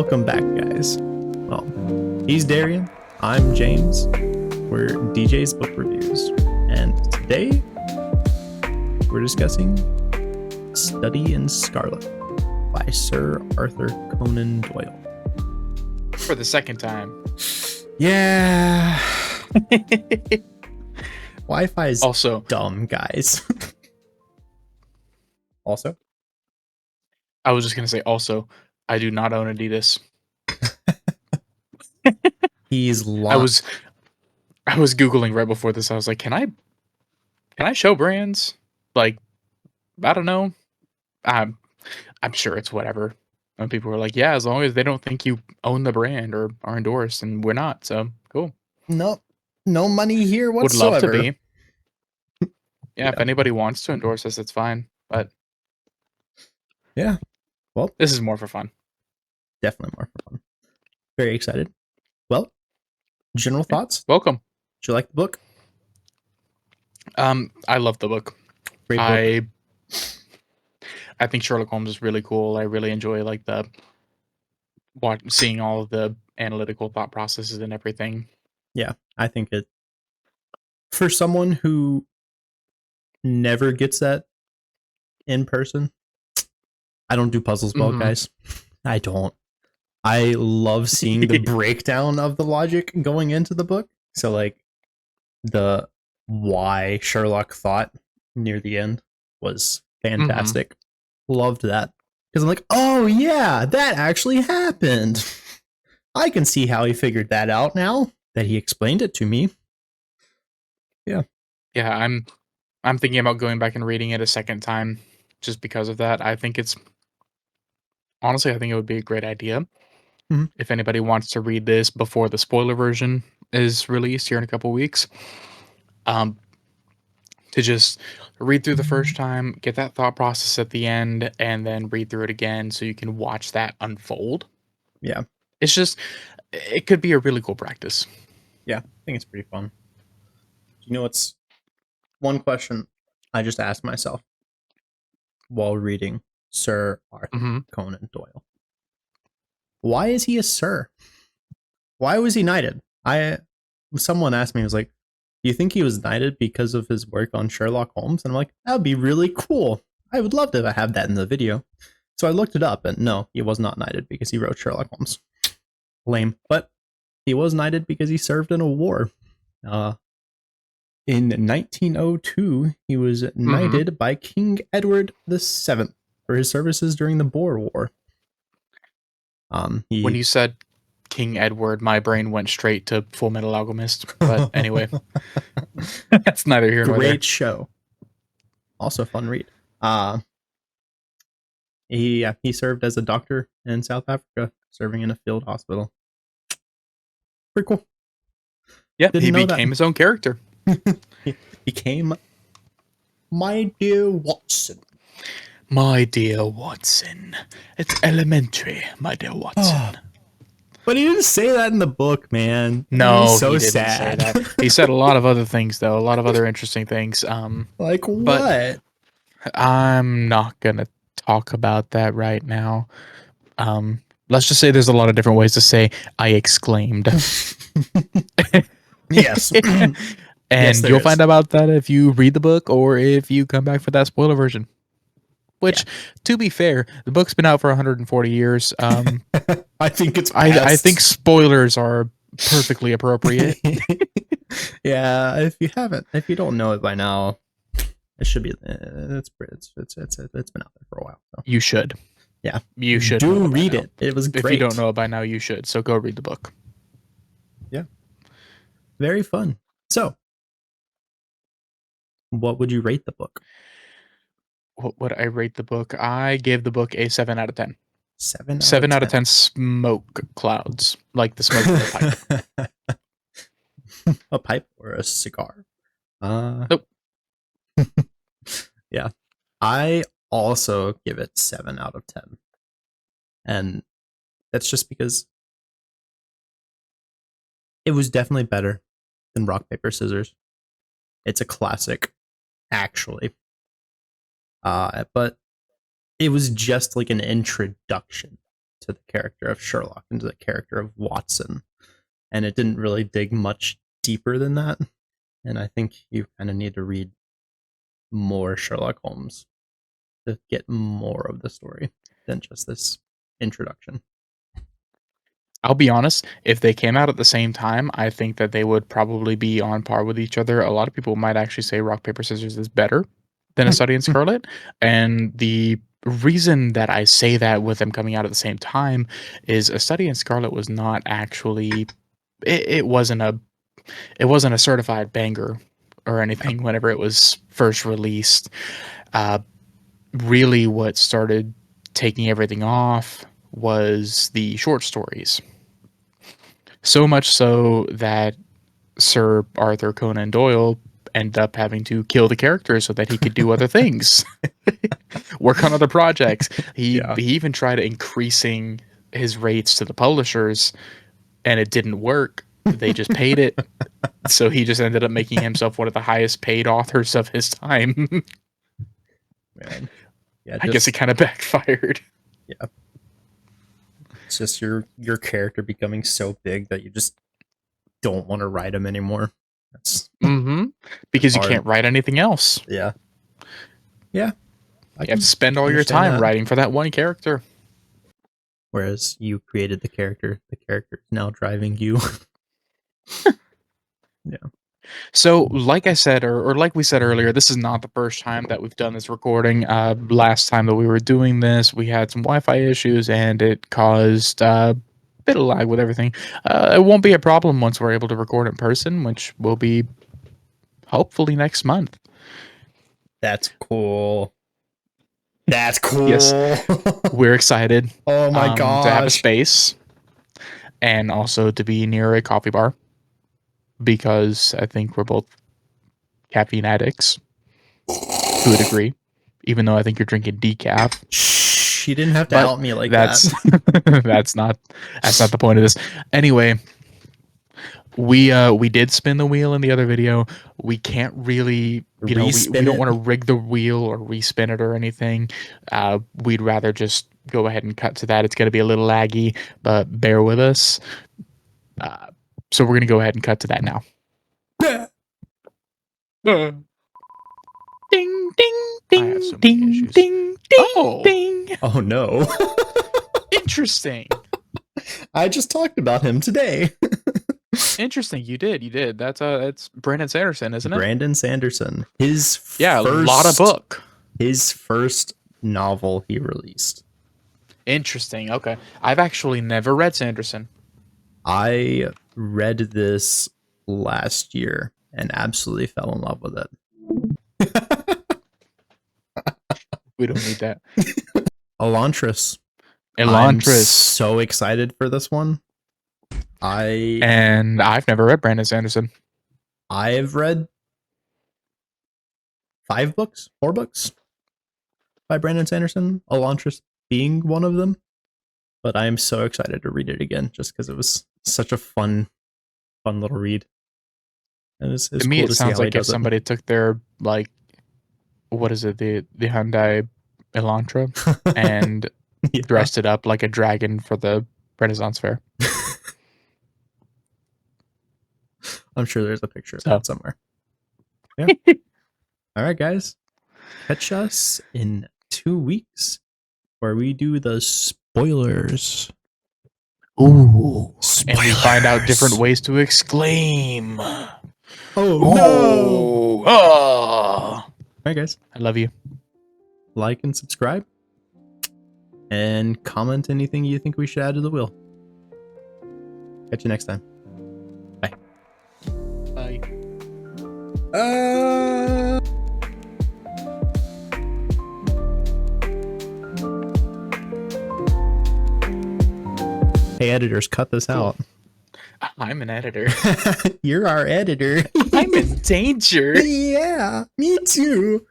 Welcome back, guys. Well, he's Darian. I'm James. We're DJ's Book Reviews. And today, we're discussing Study in Scarlet by Sir Arthur Conan Doyle. For the second time. Yeah. Wi-Fi is Also dumb, guys. Also? I was just going to say, I do not own Adidas. He's I was Googling right before this. I was like, can I show brands? Like, I don't know. I'm sure it's whatever. And people were like, yeah, as long as they don't think you own the brand or are endorsed, and we're not. So cool. Nope. No money here Would whatsoever. love to be. Yeah, if anybody wants to endorse us, it's fine. But yeah. Well, this is more for fun. Definitely more for fun. Very excited. Well, general thoughts? Welcome. Did you like the book? I love the book. Great book. I think Sherlock Holmes is really cool. I really enjoy seeing all of the analytical thought processes and everything. Yeah, I think it for someone who never gets that in person. I don't do puzzles well, guys. I don't. I love seeing the breakdown of the logic going into the book. So like the why Sherlock thought near the end was fantastic. Loved that. Because I'm like, oh yeah, that actually happened. I can see how he figured that out now that he explained it to me. Yeah. Yeah, I'm thinking about going back and reading it a second time just because of that. I think it would be a great idea. If anybody wants to read this before the spoiler version is released here in a couple weeks, to just read through the first time, get that thought process at the end, and then read through it again so you can watch that unfold. Yeah. It could be a really cool practice. Yeah, I think it's pretty fun. You know, it's one question I just asked myself while reading Sir Arthur Conan Doyle. Why is he a sir? Why was he knighted? Someone asked me, was like, do you think he was knighted because of his work on Sherlock Holmes? And I'm like, that would be really cool. I would love to have that in the video. So I looked it up, and no, he was not knighted because he wrote Sherlock Holmes. Lame. But he was knighted because he served in a war. In 1902, he was knighted by King Edward VII for his services during the Boer War. When you said King Edward, my brain went straight to Full Metal Alchemist. But anyway, that's neither here nor there. Great show. Also a fun read. He served as a doctor in South Africa, serving in a field hospital. Pretty cool. Yeah, he became his own character. He became my dear Watson. My dear Watson. It's elementary, my dear Watson. But he didn't say that in the book, man. No, so he didn't sad. say that. He said a lot of other things, though. A lot of other interesting things. Like what? I'm not going to talk about that right now. Let's just say there's a lot of different ways to say I exclaimed. Yes. And you'll find out about that if you read the book or if you come back for that spoiler version. Which, to be fair, the book's been out for 140 years. I think it's I think spoilers are perfectly appropriate. Yeah, if you don't know it by now, it should be. It's been out there for a while. So. You should. Yeah, you should. Do read it. It was great. If you don't know it by now, you should. So go read the book. Yeah, very fun. So, what would you rate the book? What would I rate the book? I gave the book a 7 out of 10. 7 out of 10 smoke clouds, like the smoke of a pipe. A pipe or a cigar? Nope. Yeah, I also give it 7 out of 10, and that's just because it was definitely better than Rock Paper Scissors. It's a classic, actually. But it was just like an introduction to the character of Sherlock and to the character of Watson, and it didn't really dig much deeper than that. And I think you kind of need to read more Sherlock Holmes to get more of the story than just this introduction. I'll be honest, if they came out at the same time, I think that they would probably be on par with each other. A lot of people might actually say Rock, Paper, Scissors is better than A Study in Scarlet. And the reason that I say that with them coming out at the same time is A Study in Scarlet was not actually it wasn't a certified banger or anything whenever it was first released. Really what started taking everything off was the short stories. So much so that Sir Arthur Conan Doyle ended up having to kill the character so that he could do other things, work on other projects. He even tried increasing his rates to the publishers, and it didn't work. They just paid it, so he just ended up making himself one of the highest paid authors of his time. Man, yeah, I guess it kind of backfired. Yeah. It's just your character becoming so big that you just don't want to write him anymore. That's because you can't write anything else. Yeah. You have to spend all your time writing for that one character. Whereas you created the character is now driving you. Yeah. So, like I said, or like we said earlier, this is not the first time that we've done this recording. Last time that we were doing this, we had some Wi-Fi issues, and it caused a bit of lag with everything. It won't be a problem once we're able to record in person, which will be hopefully next month. That's cool. That's cool. Yes, we're excited. Oh my gosh. To have a space, and also to be near a coffee bar. Because I think we're both caffeine addicts to a degree, even though I think you're drinking decaf. Shh, you didn't have to out me like that. That's not the point of this. Anyway, we did spin the wheel in the other video. We can't really, we don't want to rig the wheel or respin it or anything. We'd rather just go ahead and cut to that. It's going to be a little laggy, but bear with us. So we're going to go ahead and cut to that now. Ding, ding, ding, so ding, ding, ding, ding. Oh no. Interesting. I just talked about him today. Interesting. You did. That's Brandon Sanderson, isn't it? Brandon Sanderson. A lot of book. His first novel he released. Interesting. Okay. I've actually never read Sanderson. I read this last year and absolutely fell in love with it. We don't need that. Elantris. I'm so excited for this one. I've never read Brandon Sanderson. I've read 4 books by Brandon Sanderson, Elantris being one of them. But I am so excited to read it again just because it was such a fun little read. And it's to me, cool it sounds like if somebody took their, like, what is it, the Hyundai Elantra and dressed it up like a dragon for the Renaissance Fair. I'm sure there's a picture of that somewhere. Yeah. All right, guys. Catch us in 2 weeks where we do the spoilers. Ooh. Spoilers. And we find out different ways to exclaim. Oh, no. Oh. All right, guys. I love you. Like and subscribe. And comment anything you think we should add to the wheel. Catch you next time. Bye. Bye. Hey, editors, cut this out. I'm an editor. You're our editor. I'm in danger. Yeah, me too.